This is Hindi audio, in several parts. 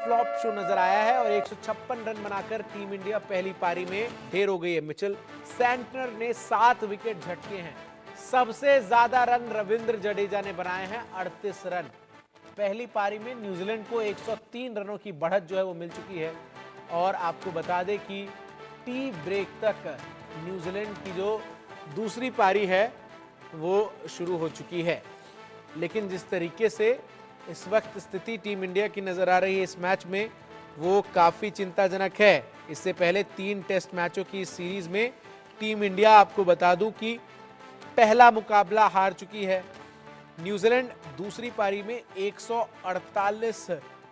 फ्लॉप शो नजर आया है और 156 रन बनाकर टीम इंडिया पहली पारी में ढेर हो गई है। मिचेल सैंटनर ने 7 विकेट झटके हैं। सबसे ज्यादा रन रविंद्र जडेजा ने बनाए हैं 38 रन। पहली पारी में न्यूजीलैंड को 103 रनों की बढ़त जो है वो मिल चुकी है और आपको बता दें कि टी ब्रेक तक न्यूजीलैंड की जो दूसरी पारी है वो शुरू हो चुकी है। लेकिन जिस तरीके से इस वक्त स्थिति टीम इंडिया की नजर आ रही है इस मैच में, वो काफी चिंताजनक है। इससे पहले 3 टेस्ट मैचों की इस सीरीज में टीम इंडिया, आपको बता दूं कि पहला मुकाबला हार चुकी है। न्यूजीलैंड दूसरी पारी में 148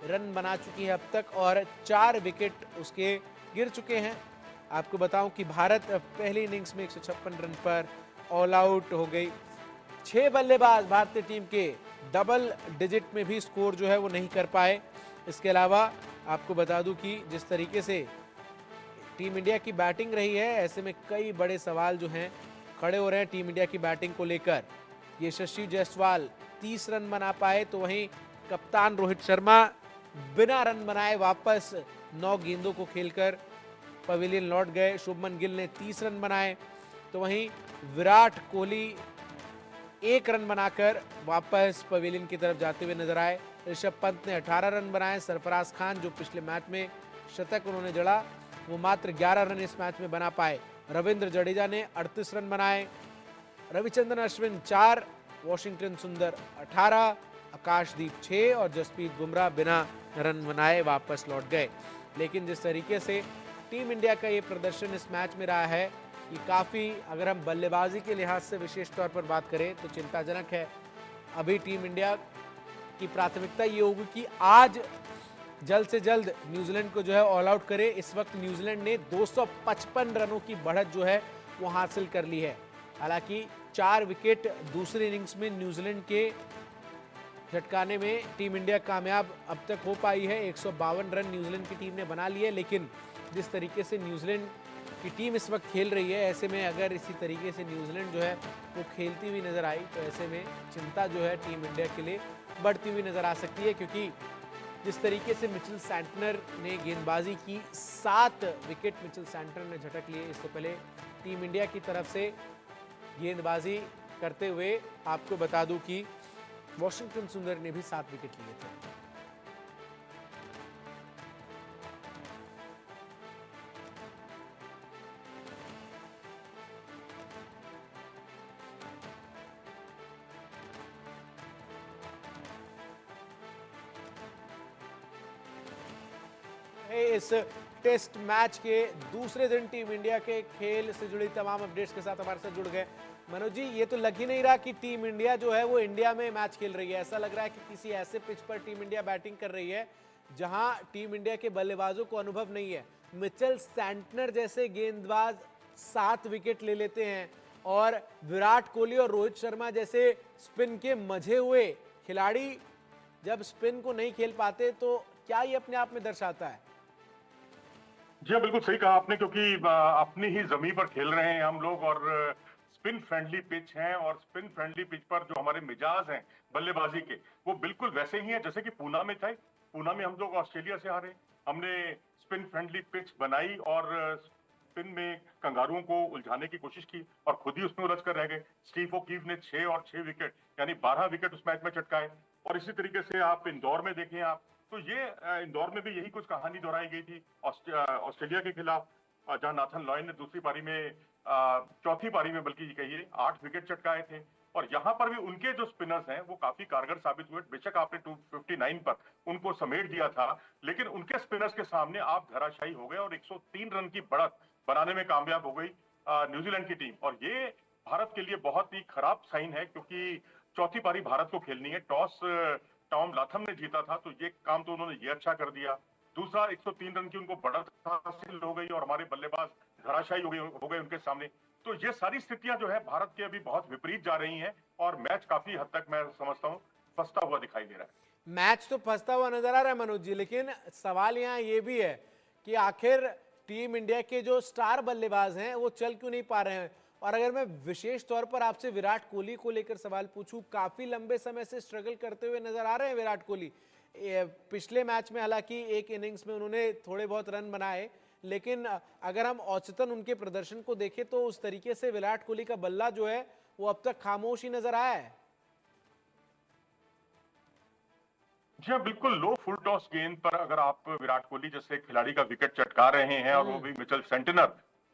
रन बना चुकी है अब तक और 4 विकेट उसके गिर चुके हैं। आपको बताऊं कि भारत पहली इनिंग्स में 156 रन पर ऑल आउट हो गई। 6 बल्लेबाज भारतीय टीम के डबल डिजिट में भी स्कोर जो है वो नहीं कर पाए। इसके अलावा आपको बता दूं कि जिस तरीके से टीम इंडिया की बैटिंग रही है, ऐसे में कई बड़े सवाल जो हैं खड़े हो रहे हैं टीम इंडिया की बैटिंग को लेकर। यशस्वी जायसवाल 30 रन बना पाए तो वहीं कप्तान रोहित शर्मा बिना रन बनाए वापस 9 गेंदों को खेलकर पवेलियन लौट गए। शुभमन गिल ने 30 रन बनाए तो वहीं विराट कोहली 1 रन बनाकर वापस पवेलियन की तरफ जाते हुए नजर आए। ऋषभ पंत ने 18 रन बनाए। सरफराज खान जो पिछले मैच में शतक उन्होंने जड़ा, वो मात्र 11 रन इस मैच में बना पाए। रविंद्र जडेजा ने 38 रन बनाए। रविचंद्रन अश्विन 4, वॉशिंगटन सुंदर 18, आकाशदीप 6 और जसप्रीत बुमराह बिना रन बनाए वापस लौट गए। लेकिन जिस तरीके से टीम इंडिया का ये प्रदर्शन इस मैच में रहा है, ये काफ़ी, अगर हम बल्लेबाजी के लिहाज से विशेष तौर पर बात करें तो चिंताजनक है। अभी टीम इंडिया की प्राथमिकता ये होगी कि आज जल्द से जल्द न्यूजीलैंड को जो है ऑल आउट करे। इस वक्त न्यूजीलैंड ने 255 रनों की बढ़त जो है वो हासिल कर ली है। हालांकि 4 विकेट दूसरी इनिंग्स में न्यूजीलैंड के झटकाने में टीम इंडिया कामयाब अब तक हो पाई है। 152 रन न्यूजीलैंड की टीम ने बना लिए। लेकिन जिस तरीके से न्यूजीलैंड की टीम इस वक्त खेल रही है, ऐसे में अगर इसी तरीके से न्यूजीलैंड जो है वो खेलती हुई नजर आई तो ऐसे में चिंता जो है टीम इंडिया के लिए बढ़ती हुई नजर आ सकती है। क्योंकि जिस तरीके से मिचेल सैंटनर ने गेंदबाजी की, 7 विकेट मिचेल सैंटनर ने झटक लिए। इससे पहले टीम इंडिया की तरफ से गेंदबाजी करते हुए आपको बता दूं कि वॉशिंगटन सुंदर ने भी 7 विकेट लिए थे। इस टेस्ट मैच के दूसरे दिन टीम इंडिया के खेल से जुड़ी तमाम अपडेट्स के साथ हमारे साथ जुड़ गए मनोज जी। ये तो लग ही नहीं रहा कि टीम इंडिया जो है वो इंडिया में मैच खेल रही है। ऐसा लग रहा है कि किसी ऐसे पिच पर टीम इंडिया बैटिंग कर रही है जहां टीम इंडिया के बल्लेबाजों को अनुभव नहीं है। मिचेल सैंटनर जैसे गेंदबाज 7 विकेट ले लेते हैं और विराट कोहली और रोहित शर्मा जैसे स्पिन के मजे हुए खिलाड़ी जब स्पिन को नहीं खेल पाते तो क्या ये अपने आप में दर्शाता है? जी हाँ, बिल्कुल सही कहा आपने, क्योंकि अपनी ही जमीन पर खेल रहे हैं हम लोग और स्पिन फ्रेंडली पिच है और स्पिन फ्रेंडली पिच पर जो हमारे मिजाज हैं बल्लेबाजी के, वो बिल्कुल वैसे ही हैं जैसे कि पूना में थे। पूना में हम लोग ऑस्ट्रेलिया से हारे, हमने स्पिन फ्रेंडली पिच बनाई और स्पिन में कंगारुओं को उलझाने की कोशिश की और खुद ही उसमें उलझ कर रह गए। स्टीव ओकीफ ने 6 और 6 विकेट यानी 12 विकेट उस मैच में चटकाए। और इसी तरीके से आप इंदौर में देखें, आप तो ये इंदौर में भी यही कुछ कहानी दोहराई गई थी ऑस्ट्रेलिया के खिलाफ, जहां नाथन लॉयन ने दूसरी पारी में, चौथी पारी में बल्कि कहिए, 8 विकेट चटकाए थे। और यहां पर भी उनके जो स्पिनर्स हैं वो काफी कारगर साबित हुए। बेशक आपने 259 पर उनको समेट दिया था, लेकिन उनके स्पिनर्स के सामने आप धराशायी हो गए और 103 रन की बढ़त बनाने में कामयाब हो गई न्यूजीलैंड की टीम। और ये भारत के लिए बहुत ही खराब साइन है, क्योंकि चौथी पारी भारत को खेलनी है। टॉस टॉम लाथम ने जीता था, तो ये काम तो उन्होंने ये अच्छा कर दिया। दूसरा, 103 रन की उनको बढ़त हासिल हो गई और हमारे बल्लेबाज धराशायी हो गए उनके सामने। तो ये सारी स्थितियां जो है भारत के अभी बहुत विपरीत जा रही हैं और मैच काफी हद तक मैं समझता हूं फंसता हुआ दिखाई दे रहा है। मैच तो फंसता हुआ नजर आ रहा है मनोज जी, लेकिन सवाल यहाँ ये भी है कि आखिर टीम इंडिया के जो स्टार बल्लेबाज हैं वो चल क्यों नहीं पा रहे हैं। और अगर मैं विशेष तौर पर आपसे विराट कोहली को लेकर सवाल पूछूं, काफी लंबे समय से स्ट्रगल करते हुए नजर आ रहे हैं विराट कोहली। पिछले मैच में हालांकि एक इनिंग्स में उन्होंने थोड़े बहुत रन बनाए, लेकिन अगर हम औसतन उनके प्रदर्शन को देखें तो उस तरीके से विराट कोहली का बल्ला जो है वो अब तक खामोश ही नजर आया है। जी हाँ, बिल्कुल लो फुल टॉस गेंद पर अगर आप विराट कोहली जैसे खिलाड़ी का विकेट चटका रहे हैं और वो भी मिचेल सेंटनर,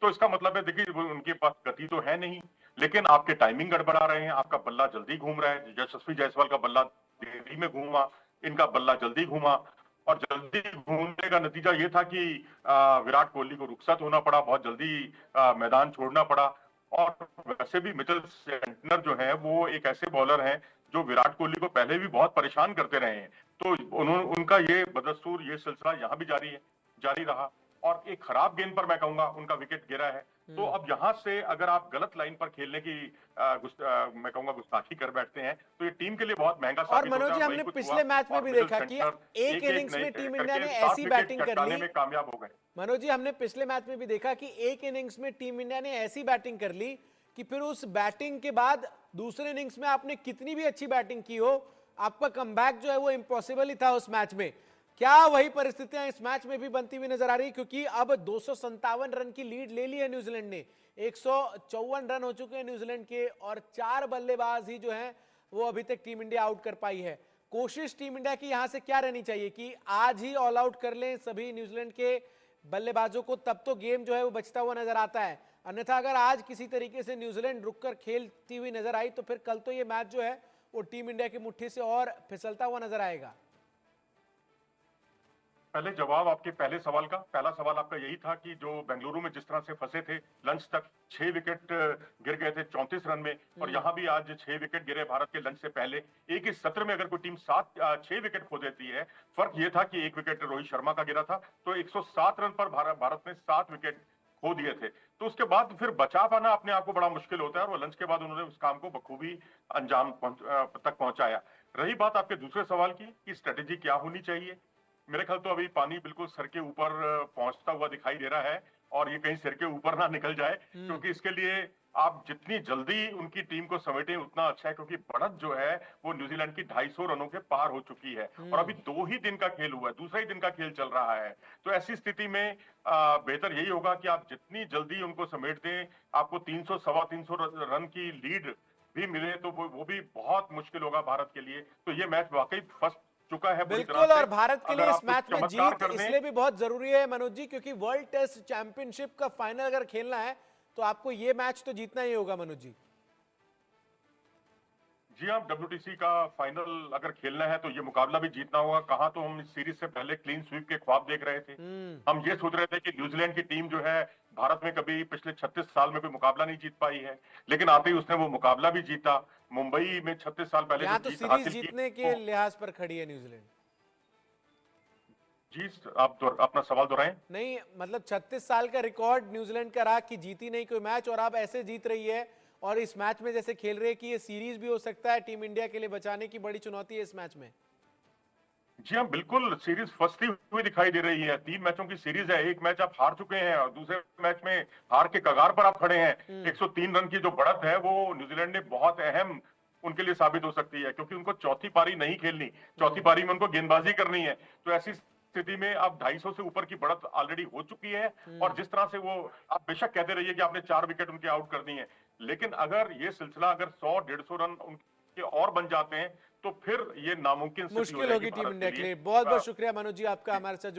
तो इसका मतलब है देखिए उनके पास गति तो है नहीं, लेकिन आपके टाइमिंग गड़बड़ा रहे हैं, आपका बल्ला जल्दी घूम रहा है। यशस्वी जायसवाल का बल्ला देरी में घूमा, इनका बल्ला जल्दी घूमा और जल्दी घूमने का नतीजा ये था कि विराट कोहली को रुखसत होना पड़ा, बहुत जल्दी मैदान छोड़ना पड़ा। और वैसे भी मिचेल सेंटनर जो है वो एक ऐसे बॉलर हैं जो विराट कोहली को पहले भी बहुत परेशान करते रहे हैं, तो उनका ये बदस्तूर ये सिलसिला यहाँ भी जारी रहा और एक खराब गेंद पर मैं कहूंगा उनका विकेट गिरा है। तो अब यहाँ से अगर आप गलत लाइन पर खेलने की मैं कहूंगा गुस्ताखी कर बैठते हैं तो ये टीम के लिए बहुत महंगा और साबित मनोज होगा। जी, हमने पिछले मैच में भी देखा कि एक इनिंग्स में टीम इंडिया ने ऐसी बैटिंग कर ली, कामयाब हो गए। मनोज जी, हमने पिछले मैच में भी देखा कि एक इनिंग्स में टीम इंडिया ने ऐसी बैटिंग कर ली कि फिर उस बैटिंग के बाद दूसरे इनिंग्स में आपने कितनी भी अच्छी बैटिंग की हो, आपका कमबैक जो है वो इम्पॉसिबल ही था उस मैच में। क्या वही परिस्थितियां इस मैच में भी बनती हुई नजर आ रही, क्योंकि अब 257 रन की लीड ले ली है न्यूजीलैंड ने, 154 रन हो चुके हैं न्यूजीलैंड के और 4 बल्लेबाज ही जो हैं वो अभी तक टीम इंडिया आउट कर पाई है। कोशिश टीम इंडिया की यहां से क्या रहनी चाहिए कि आज ही ऑल आउट कर लें सभी न्यूजीलैंड के बल्लेबाजों को, तब तो गेम जो है वो बचता हुआ नजर आता है। अन्यथा अगर आज किसी तरीके से न्यूजीलैंड रुककर खेलती हुई नजर आई तो फिर कल तो ये मैच जो है वो टीम इंडिया की मुट्ठी से और फिसलता हुआ नजर आएगा। पहले जवाब आपके पहले सवाल का, पहला सवाल आपका यही था कि जो बेंगलुरु में जिस तरह से फंसे थे लंच तक 6 विकेट गिर गए थे 34 रन में, और यहाँ भी आज 6 विकेट गिरे भारत के लंच से पहले। एक ही सत्र में अगर कोई टीम 6 विकेट खो देती है, फर्क ये था कि 1 विकेट रोहित शर्मा का गिरा था, तो 107 रन पर भारत ने 7 विकेट खो दिए थे। तो उसके बाद फिर बचा पाना अपने आप को बड़ा मुश्किल होता है और वो लंच के बाद उन्होंने उस काम को बखूबी अंजाम तक पहुंचाया। रही बात आपके दूसरे सवाल की कि स्ट्रेटेजी क्या होनी चाहिए, मेरे ख्याल तो अभी पानी बिल्कुल सर के ऊपर पहुंचता हुआ दिखाई दे रहा है और ये कहीं सिर के ऊपर ना निकल जाए, क्योंकि इसके लिए आप जितनी जल्दी उनकी टीम को समेटें उतना अच्छा है, क्योंकि बढ़त जो है वो न्यूजीलैंड की 250 रनों के पार हो चुकी है और अभी 2 ही दिन का खेल हुआ है, दूसरा ही दिन का खेल चल रहा है। तो ऐसी स्थिति में बेहतर यही होगा कि आप जितनी जल्दी उनको समेट दें, आपको 300 सवा 300 रन की लीड भी मिले तो वो भी बहुत मुश्किल होगा भारत के लिए। तो ये मैच वाकई फर्स्ट चुका है बिल्कुल, और भारत के लिए इस मैच में जीत इसलिए भी बहुत जरूरी है मनोज जी, क्योंकि वर्ल्ड टेस्ट चैंपियनशिप का फाइनल अगर खेलना है तो आपको ये मैच तो जीतना ही होगा मनोज जी। जी हाँ, WTC का फाइनल अगर खेलना है तो ये मुकाबला भी जीतना होगा। कहाँ तो हम इस सीरीज से पहले क्लीन स्वीप के ख्वाब देख रहे थे, हम ये सोच रहे थे कि न्यूजीलैंड की टीम जो है भारत में कभी पिछले 36 साल में कोई मुकाबला नहीं जीत पाई है, लेकिन आते ही उसने वो मुकाबला भी जीता। मुंबई में 36 साल पहले यहाँ तो सीरीज जीतने के लिहाज पर खड़ी है न्यूजीलैंड। जी, आप अपना सवाल दोहराएं। नहीं, मतलब 36 साल का रिकॉर्ड न्यूजीलैंड का रहा कि जीती नहीं कोई मैच, और अब ऐसे जीत रही है और इस मैच में जैसे खेल रहे हैं कि ये सीरीज भी हो सकता है टीम इंडिया के लिए बचाने की बड़ी चुनौती है इस मैच में। जी हाँ, बिल्कुल सीरीज फंसती हुई दिखाई दे रही है। 3 मैचों की सीरीज है, एक मैच आप हार चुके हैं और दूसरे मैच में हार के कगार पर आप खड़े हैं। 103 रन की जो बढ़त है वो न्यूजीलैंड ने बहुत अहम उनके लिए साबित हो सकती है, क्योंकि उनको चौथी पारी नहीं खेलनी, चौथी पारी में उनको गेंदबाजी करनी है। तो ऐसी स्थिति में अब 250 से ऊपर की बढ़त ऑलरेडी हो चुकी है और जिस तरह से वो, आप बेशक कहते रहिए कि आपने 4 विकेट उनके आउट कर दिए हैं, लेकिन अगर ये सिलसिला अगर 100-150 रन उनके और बन जाते हैं तो फिर ये नामुमकिन मुश्किल होगी टीम इंडिया के लिए। बहुत बहुत शुक्रिया मनोज जी आपका हमारे साथ